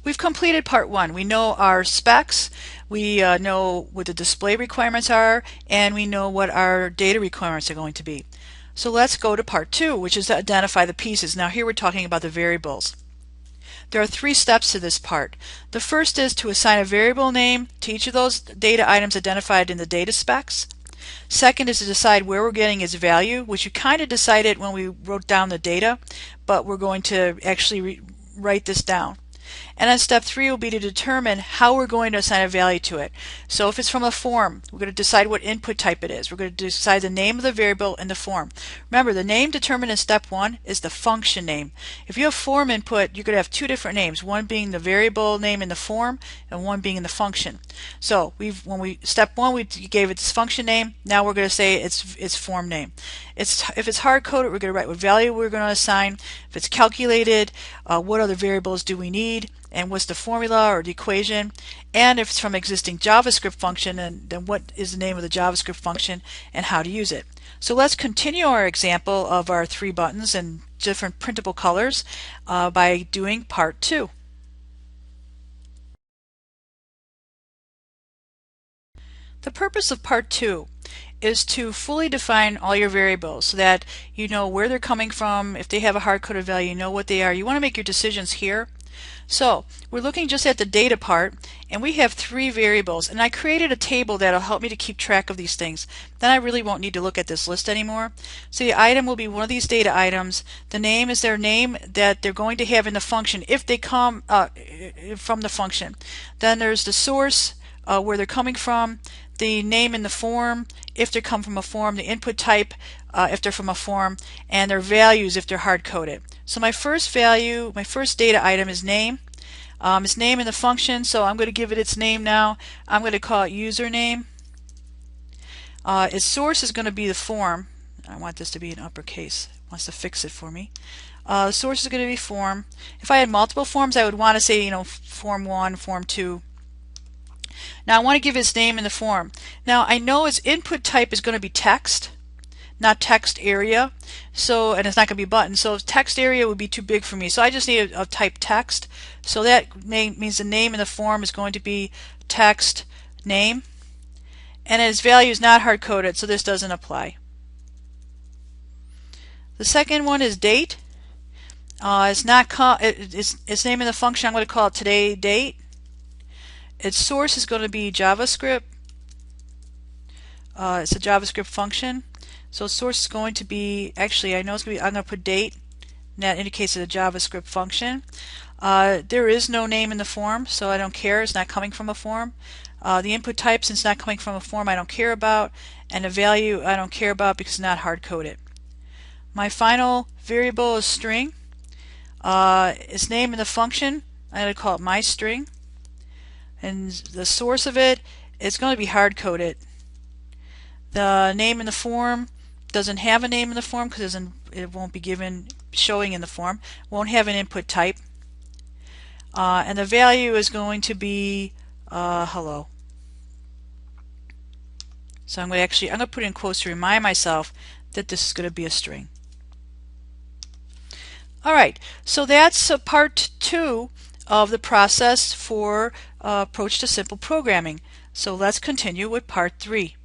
we've completed part one. We know our specs, we know what the display requirements are, and we know what our data requirements are going to be. So let's go to part two, which is to identify the pieces. Now here we're talking about the variables. There are three steps to this part. The first is to assign a variable name to each of those data items identified in the data specs. Second is to decide where we're getting its value, which you kind of decided when we wrote down the data, but we're going to actually write this down. And then step three will be to determine how we're going to assign a value to it. So if it's from a form, we're going to decide what input type it is. We're going to decide the name of the variable and the form. Remember, the name determined in step one is the function name. If you have form input, you're going to have two different names, one being the variable name in the form and one being in the function. So step one, we gave it its function name. Now we're going to say its form name. If it's hard-coded, we're going to write what value we're going to assign. If it's calculated, what other variables do we need, and what's the formula or the equation, and if it's from existing JavaScript function, and then what is the name of the JavaScript function and how to use it. So let's continue our example of our three buttons and different printable colors by doing part two. The purpose of part two is to fully define all your variables so that you know where they're coming from. If they have a hard-coded value, you know what they are. You want to make your decisions here. So we're looking just at the data part, and we have three variables, and I created a table that'll help me to keep track of these things. Then I really won't need to look at this list anymore. So the item will be one of these data items. The name is their name that they're going to have in the function if they come from the function. Then there's the source, where they're coming from, the name in the form if they come from a form, the input type if they're from a form, and their values if they're hard-coded. So my first value, my first data item is name. It's name in the function, so I'm going to give it its name now. I'm going to call it username. Its source is going to be the form. I want this to be in uppercase. It wants to fix it for me. Source is going to be form. If I had multiple forms, I would want to say, form 1, form 2. Now I want to give its name in the form. Now I know its input type is going to be text, not text area, and it's not going to be button. So text area would be too big for me. So I just need a type text. So that means the name in the form is going to be text name, and its value is not hard coded, so this doesn't apply. The second one is date. Its name in the function, I'm going to call it today date. Its source is going to be JavaScript. It's a JavaScript function. So source is going to be, actually I know it's going to be, I'm going to put date, and that indicates it's a JavaScript function. There is no name in the form, so I don't care. It's not coming from a form. The input type, since it's not coming from a form, I don't care about, and the value I don't care about because it's not hard-coded. My final variable is string. Its name in the function, I'm going to call it myString. And the source of it is going to be hard-coded. The name in the form doesn't have a name in the form because it won't be showing in the form. Won't have an input type. And the value is going to be hello. So I'm going to put in quotes to remind myself that this is going to be a string. Alright, so that's part two of the process for approach to simple programming. So let's continue with part three.